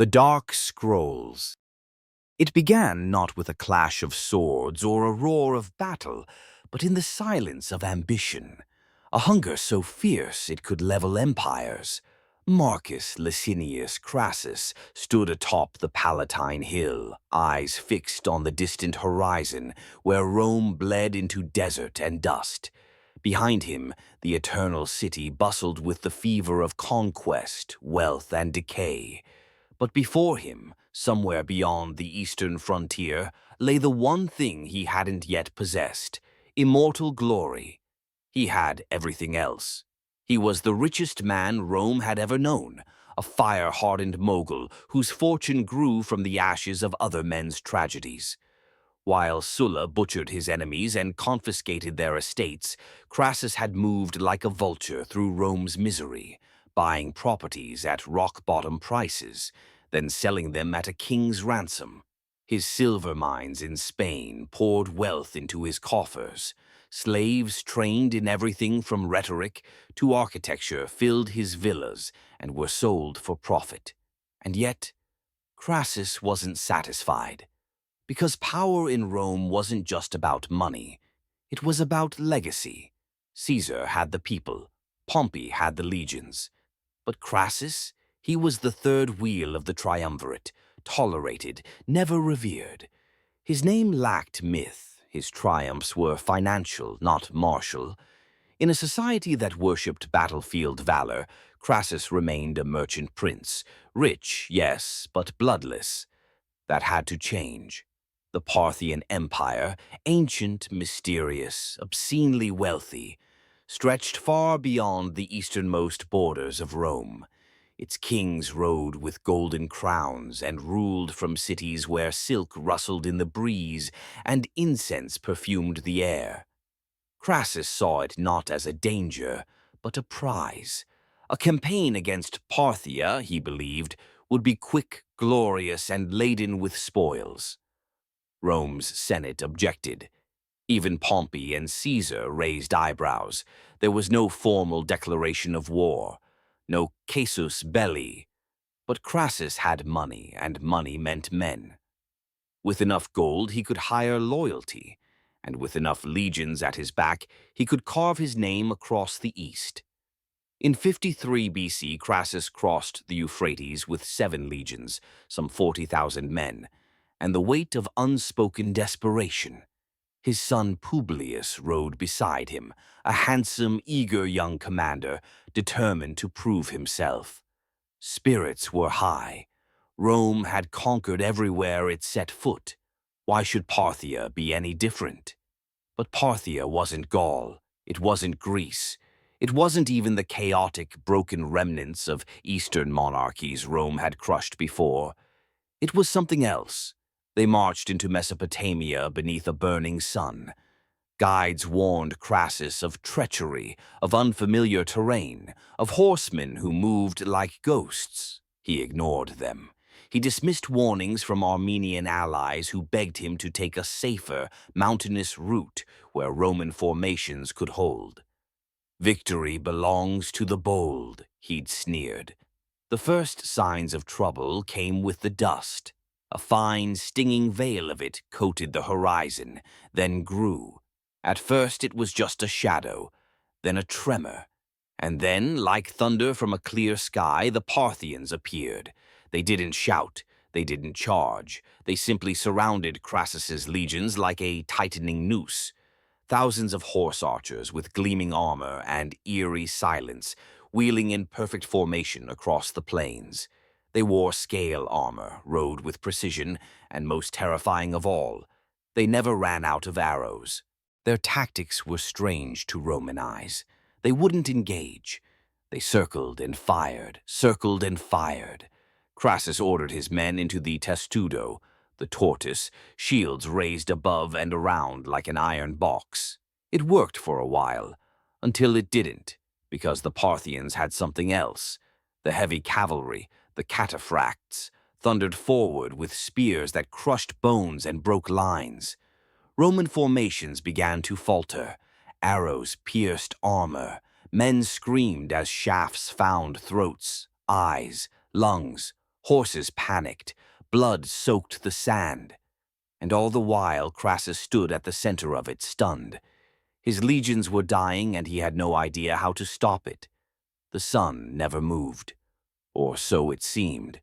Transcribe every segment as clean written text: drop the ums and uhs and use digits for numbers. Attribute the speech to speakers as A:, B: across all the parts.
A: The Dark Scrolls. It began not with a clash of swords or a roar of battle, but in the silence of ambition, a hunger so fierce it could level empires. Marcus Licinius Crassus stood atop the Palatine Hill, eyes fixed on the distant horizon where Rome bled into desert and dust. Behind him, the eternal city bustled with the fever of conquest, wealth, and decay. But before him, somewhere beyond the eastern frontier, lay the one thing he hadn't yet possessed: immortal glory. He had everything else. He was the richest man Rome had ever known, a fire-hardened mogul whose fortune grew from the ashes of other men's tragedies. While Sulla butchered his enemies and confiscated their estates, Crassus had moved like a vulture through Rome's misery, buying properties at rock-bottom prices, then selling them at a king's ransom. His silver mines in Spain poured wealth into his coffers. Slaves trained in everything from rhetoric to architecture filled his villas and were sold for profit. And yet, Crassus wasn't satisfied. Because power in Rome wasn't just about money. It was about legacy. Caesar had the people. Pompey had the legions. But Crassus, he was the third wheel of the triumvirate, tolerated, never revered. His name lacked myth. His triumphs were financial, not martial. In a society that worshipped battlefield valor, Crassus remained a merchant prince, rich, yes, but bloodless. That had to change. The Parthian Empire, ancient, mysterious, obscenely wealthy, stretched far beyond the easternmost borders of Rome. Its kings rode with golden crowns and ruled from cities where silk rustled in the breeze and incense perfumed the air. Crassus saw it not as a danger, but a prize. A campaign against Parthia, he believed, would be quick, glorious, and laden with spoils. Rome's Senate objected. Even Pompey and Caesar raised eyebrows. There was no formal declaration of war, no casus belli. But Crassus had money, and money meant men. With enough gold, he could hire loyalty, and with enough legions at his back, he could carve his name across the east. In 53 BC, Crassus crossed the Euphrates with 7 legions, some 40,000 men, and the weight of unspoken desperation. His son Publius rode beside him, a handsome, eager young commander, determined to prove himself. Spirits were high. Rome had conquered everywhere it set foot. Why should Parthia be any different? But Parthia wasn't Gaul. It wasn't Greece. It wasn't even the chaotic, broken remnants of Eastern monarchies Rome had crushed before. It was something else. They marched into Mesopotamia beneath a burning sun. Guides warned Crassus of treachery, of unfamiliar terrain, of horsemen who moved like ghosts. He ignored them. He dismissed warnings from Armenian allies who begged him to take a safer, mountainous route where Roman formations could hold. "Victory belongs to the bold," he'd sneered. The first signs of trouble came with the dust. A fine, stinging veil of it coated the horizon, then grew. At first it was just a shadow, then a tremor. And then, like thunder from a clear sky, the Parthians appeared. They didn't shout, they didn't charge. They simply surrounded Crassus's legions like a tightening noose. Thousands of horse archers with gleaming armor and eerie silence, wheeling in perfect formation across the plains. They wore scale armor, rode with precision, and most terrifying of all, they never ran out of arrows. Their tactics were strange to Roman eyes. They wouldn't engage. They circled and fired, circled and fired. Crassus ordered his men into the testudo, the tortoise, shields raised above and around like an iron box. It worked for a while, until it didn't, because the Parthians had something else. The heavy cavalry, the cataphracts, thundered forward with spears that crushed bones and broke lines. Roman formations began to falter. Arrows pierced armor. Men screamed as shafts found throats, eyes, lungs. Horses panicked, blood soaked the sand, and all the while Crassus stood at the center of it, stunned. His legions were dying, and he had no idea how to stop it. The sun never moved, or so it seemed.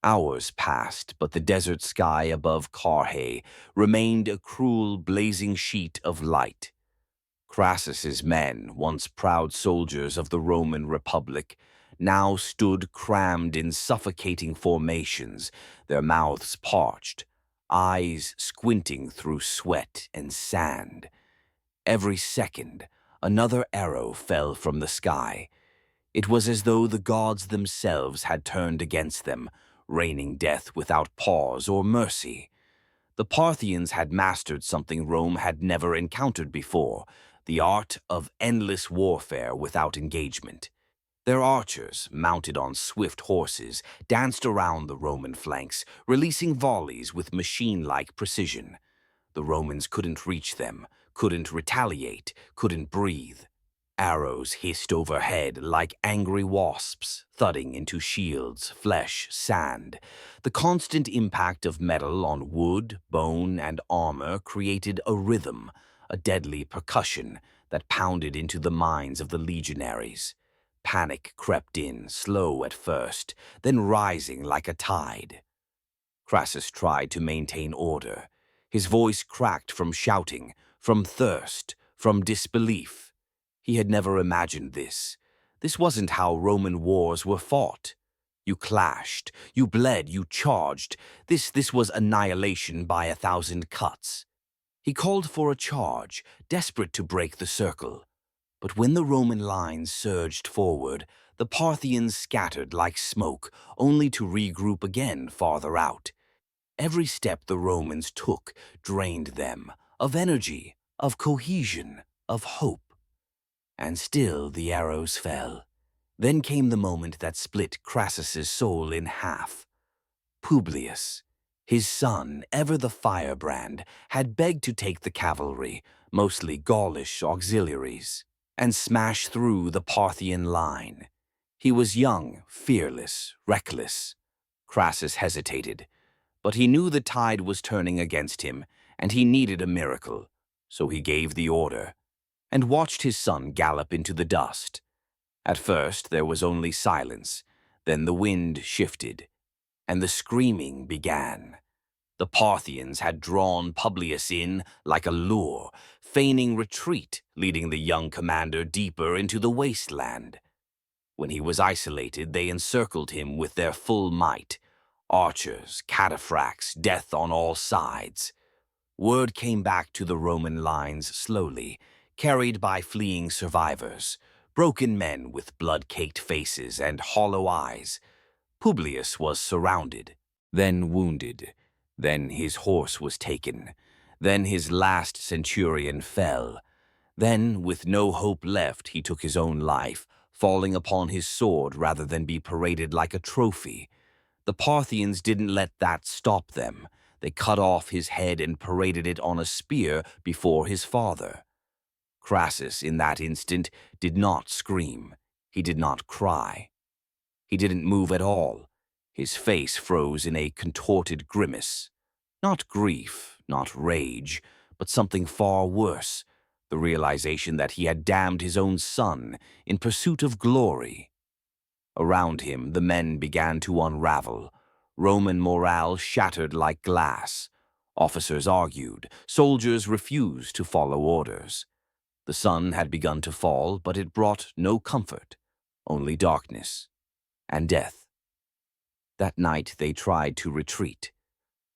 A: Hours passed, but the desert sky above Carrhae remained a cruel, blazing sheet of light. Crassus's men, once proud soldiers of the Roman Republic, now stood crammed in suffocating formations, their mouths parched, eyes squinting through sweat and sand. Every second, another arrow fell from the sky. It was as though the gods themselves had turned against them, raining death without pause or mercy. The Parthians had mastered something Rome had never encountered before, the art of endless warfare without engagement. Their archers, mounted on swift horses, danced around the Roman flanks, releasing volleys with machine-like precision. The Romans couldn't reach them, couldn't retaliate, couldn't breathe. Arrows hissed overhead like angry wasps, thudding into shields, flesh, sand. The constant impact of metal on wood, bone, and armor created a rhythm, a deadly percussion that pounded into the minds of the legionaries. Panic crept in, slow at first, then rising like a tide. Crassus tried to maintain order. His voice cracked from shouting, from thirst, from disbelief. He had never imagined this. This wasn't how Roman wars were fought. You clashed, you bled, you charged. This was annihilation by 1,000 cuts. He called for a charge, desperate to break the circle. But when the Roman lines surged forward, the Parthians scattered like smoke, only to regroup again farther out. Every step the Romans took drained them of energy, of cohesion, of hope. And still the arrows fell. Then came the moment that split Crassus's soul in half. Publius, his son, ever the firebrand, had begged to take the cavalry, mostly Gaulish auxiliaries, and smash through the Parthian line. He was young, fearless, reckless. Crassus hesitated, but he knew the tide was turning against him, and he needed a miracle, so he gave the order, and watched his son gallop into the dust. At first there was only silence, then the wind shifted, and the screaming began. The Parthians had drawn Publius in like a lure, feigning retreat, leading the young commander deeper into the wasteland. When he was isolated, they encircled him with their full might. Archers, cataphracts, death on all sides. Word came back to the Roman lines slowly, carried by fleeing survivors, broken men with blood-caked faces and hollow eyes. Publius was surrounded, then wounded, then his horse was taken, then his last centurion fell. Then, with no hope left, he took his own life, falling upon his sword rather than be paraded like a trophy. The Parthians didn't let that stop them. They cut off his head and paraded it on a spear before his father. Crassus, in that instant, did not scream. He did not cry. He didn't move at all. His face froze in a contorted grimace. Not grief, not rage, but something far worse, the realization that he had damned his own son in pursuit of glory. Around him, the men began to unravel. Roman morale shattered like glass. Officers argued. Soldiers refused to follow orders. The sun had begun to fall, but it brought no comfort, only darkness and death. That night they tried to retreat.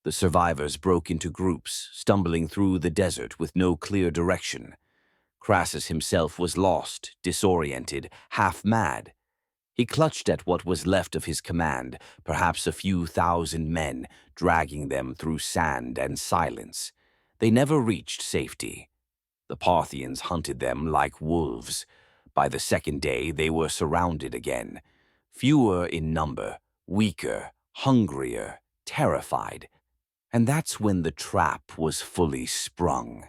A: The survivors broke into groups, stumbling through the desert with no clear direction. Crassus himself was lost, disoriented, half-mad. He clutched at what was left of his command, perhaps a few thousand men, dragging them through sand and silence. They never reached safety. The Parthians hunted them like wolves. By the second day, they were surrounded again. Fewer in number, weaker, hungrier, terrified. And that's when the trap was fully sprung.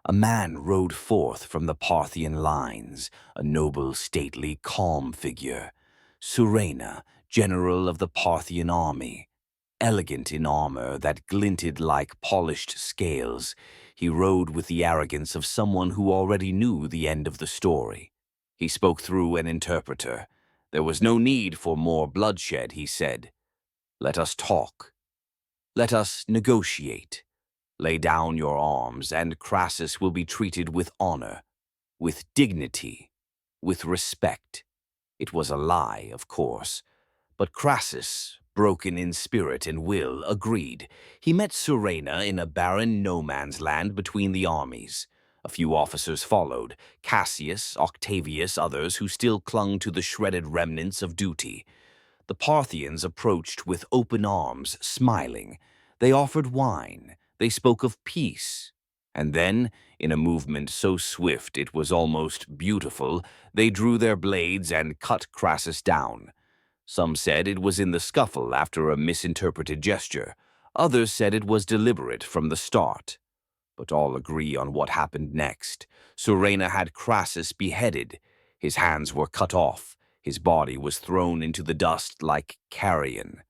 A: A man rode forth from the Parthian lines, a noble, stately, calm figure. Surena, general of the Parthian army. Elegant in armor that glinted like polished scales, he rode with the arrogance of someone who already knew the end of the story. He spoke through an interpreter. There was no need for more bloodshed, he said. Let us talk. Let us negotiate. Lay down your arms, and Crassus will be treated with honor, with dignity, with respect. It was a lie, of course. But Crassus, broken in spirit and will, agreed. He met Surena in a barren no-man's land between the armies. A few officers followed, Cassius, Octavius, others who still clung to the shredded remnants of duty. The Parthians approached with open arms, smiling. They offered wine. They spoke of peace. And then, in a movement so swift it was almost beautiful, they drew their blades and cut Crassus down. Some said it was in the scuffle after a misinterpreted gesture. Others said it was deliberate from the start. But all agree on what happened next. Surena had Crassus beheaded. His hands were cut off. His body was thrown into the dust like carrion.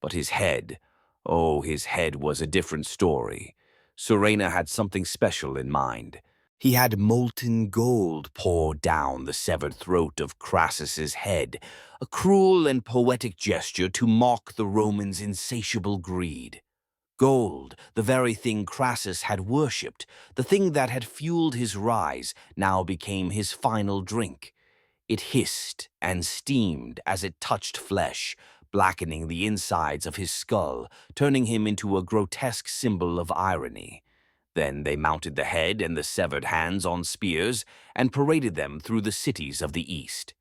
A: But his head, oh, his head was a different story. Surena had something special in mind. He had molten gold poured down the severed throat of Crassus's head, a cruel and poetic gesture to mock the Romans' insatiable greed. Gold, the very thing Crassus had worshipped, the thing that had fueled his rise, now became his final drink. It hissed and steamed as it touched flesh, blackening the insides of his skull, turning him into a grotesque symbol of irony. Then they mounted the head and the severed hands on spears and paraded them through the cities of the east.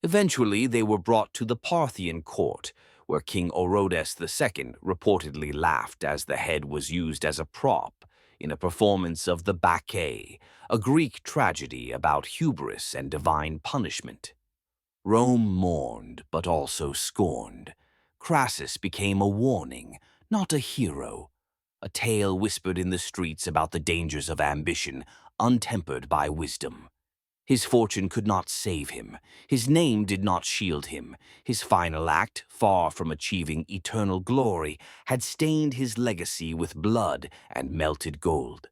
A: Eventually, they were brought to the Parthian court, where King Orodes II reportedly laughed as the head was used as a prop in a performance of the Bacchae, a Greek tragedy about hubris and divine punishment. Rome mourned, but also scorned. Crassus became a warning, not a hero. A tale whispered in the streets about the dangers of ambition, untempered by wisdom. His fortune could not save him. His name did not shield him. His final act, far from achieving eternal glory, had stained his legacy with blood and melted gold.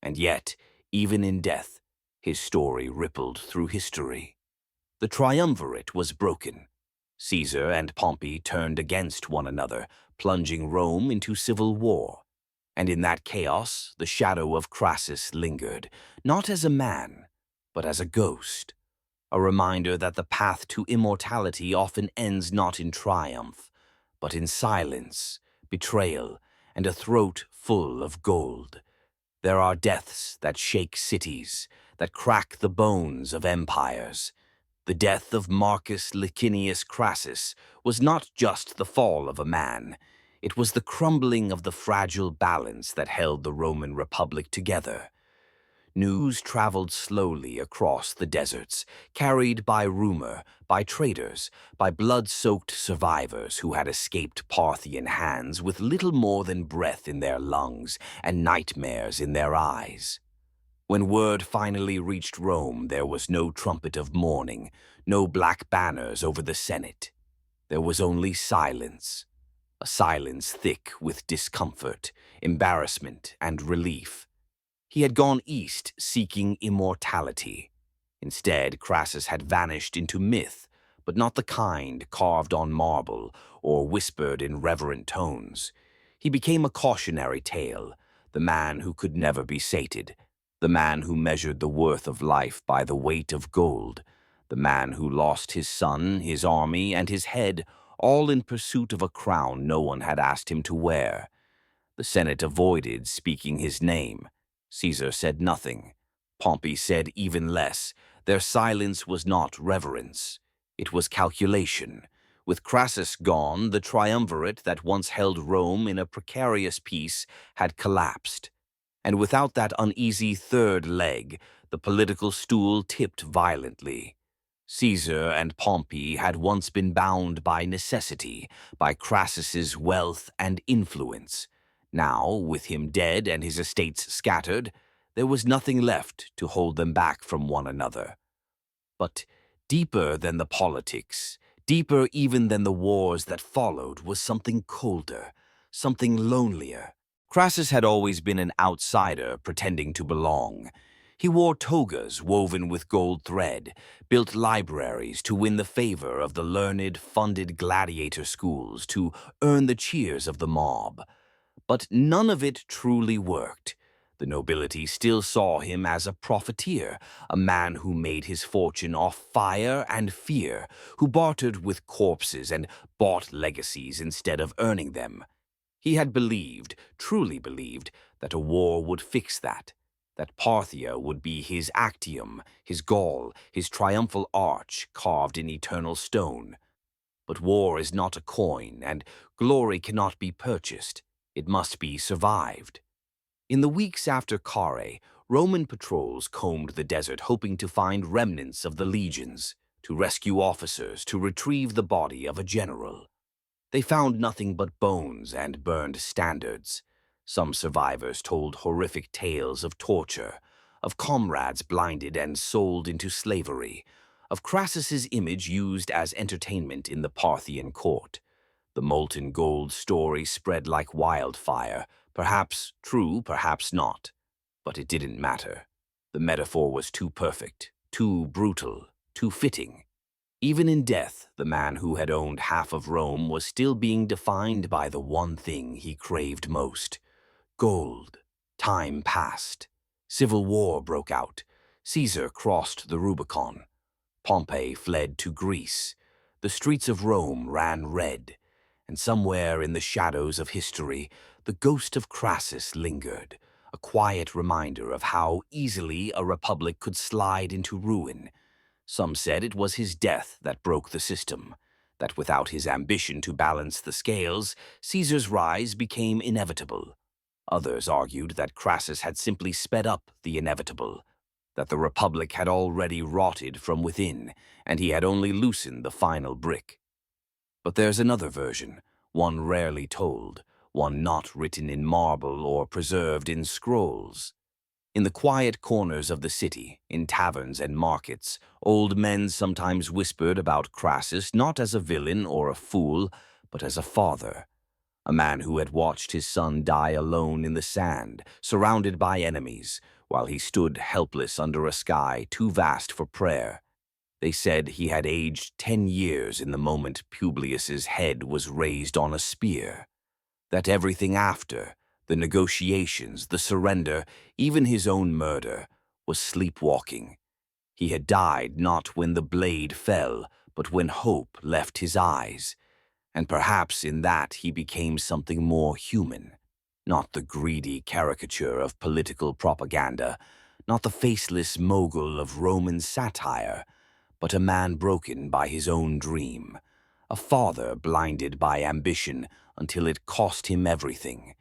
A: And yet, even in death, his story rippled through history. The triumvirate was broken. Caesar and Pompey turned against one another, plunging Rome into civil war. And in that chaos, the shadow of Crassus lingered, not as a man, but as a ghost, a reminder that the path to immortality often ends not in triumph, but in silence, betrayal, and a throat full of gold. There are deaths that shake cities, that crack the bones of empires. The death of Marcus Licinius Crassus was not just the fall of a man. It was the crumbling of the fragile balance that held the Roman Republic together. News traveled slowly across the deserts, carried by rumor, by traders, by blood-soaked survivors who had escaped Parthian hands with little more than breath in their lungs and nightmares in their eyes. When word finally reached Rome, there was no trumpet of mourning, no black banners over the Senate. There was only silence, a silence thick with discomfort, embarrassment, and relief. He had gone east seeking immortality. Instead, Crassus had vanished into myth, but not the kind carved on marble or whispered in reverent tones. He became a cautionary tale, the man who could never be sated, the man who measured the worth of life by the weight of gold, the man who lost his son, his army, and his head, all in pursuit of a crown no one had asked him to wear. The Senate avoided speaking his name. Caesar said nothing. Pompey said even less. Their silence was not reverence. It was calculation. With Crassus gone, the triumvirate that once held Rome in a precarious peace had collapsed. And without that uneasy third leg, the political stool tipped violently. Caesar and Pompey had once been bound by necessity, by Crassus's wealth and influence. Now, with him dead and his estates scattered, there was nothing left to hold them back from one another. But deeper than the politics, Deeper even than the wars that followed was something colder, something lonelier. Crassus had always been an outsider pretending to belong. He wore togas woven with gold thread, built libraries to win the favor of the learned, funded gladiator schools to earn the cheers of the mob. But none of it truly worked. The nobility still saw him as a profiteer, a man who made his fortune off fire and fear, who bartered with corpses and bought legacies instead of earning them. He had believed, truly believed, that a war would fix that Parthia would be his Actium, his Gaul, his triumphal arch carved in eternal stone. But war is not a coin, and glory cannot be purchased. It must be survived. In the weeks after Carrhae, Roman patrols combed the desert hoping to find remnants of the legions, to rescue officers, to retrieve the body of a general. They found nothing but bones and burned standards. Some survivors told horrific tales of torture, of comrades blinded and sold into slavery, of Crassus's image used as entertainment in the Parthian court. The molten gold story spread like wildfire, perhaps true, perhaps not. But it didn't matter. The metaphor was too perfect, too brutal, too fitting. Even in death, the man who had owned half of Rome was still being defined by the one thing he craved most: gold. Time passed. Civil war broke out. Caesar crossed the Rubicon. Pompey fled to Greece. The streets of Rome ran red. And somewhere in the shadows of history, the ghost of Crassus lingered, a quiet reminder of how easily a republic could slide into ruin. Some said it was his death that broke the system, that without his ambition to balance the scales, Caesar's rise became inevitable. Others argued that Crassus had simply sped up the inevitable, that the republic had already rotted from within, and he had only loosened the final brick. But there's another version, one rarely told, one not written in marble or preserved in scrolls. In the quiet corners of the city, in taverns and markets, old men sometimes whispered about Crassus not as a villain or a fool, but as a father, a man who had watched his son die alone in the sand, surrounded by enemies, while he stood helpless under a sky too vast for prayer. They said he had aged 10 years in the moment Publius's head was raised on a spear, that everything after, the negotiations, the surrender, even his own murder, was sleepwalking. He had died not when the blade fell, but when hope left his eyes, and perhaps in that he became something more human, not the greedy caricature of political propaganda, not the faceless mogul of Roman satire, but a man broken by his own dream, a father blinded by ambition until it cost him everything.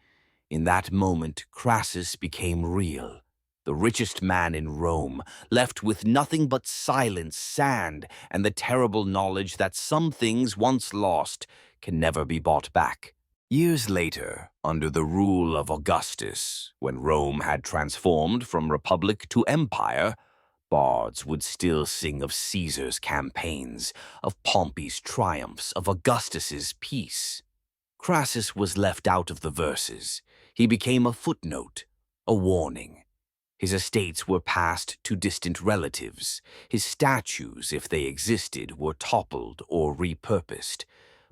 A: In that moment, Crassus became real, the richest man in Rome, left with nothing but silence, sand, and the terrible knowledge that some things once lost can never be bought back. Years later, under the rule of Augustus, when Rome had transformed from republic to empire, bards would still sing of Caesar's campaigns, of Pompey's triumphs, of Augustus's peace. Crassus was left out of the verses. He became a footnote, a warning. His estates were passed to distant relatives. His statues, if they existed, were toppled or repurposed.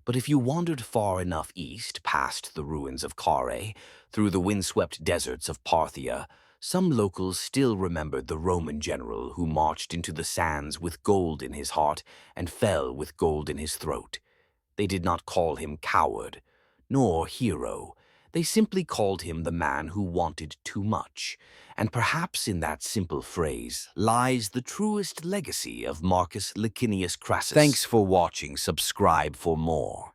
A: But if you wandered far enough east, past the ruins of Carrhae, through the windswept deserts of Parthia, some locals still remembered the Roman general who marched into the sands with gold in his heart and fell with gold in his throat. They did not call him coward, nor hero. They simply called him the man who wanted too much. And perhaps in that simple phrase lies the truest legacy of Marcus Licinius Crassus. Thanks for watching. Subscribe for more.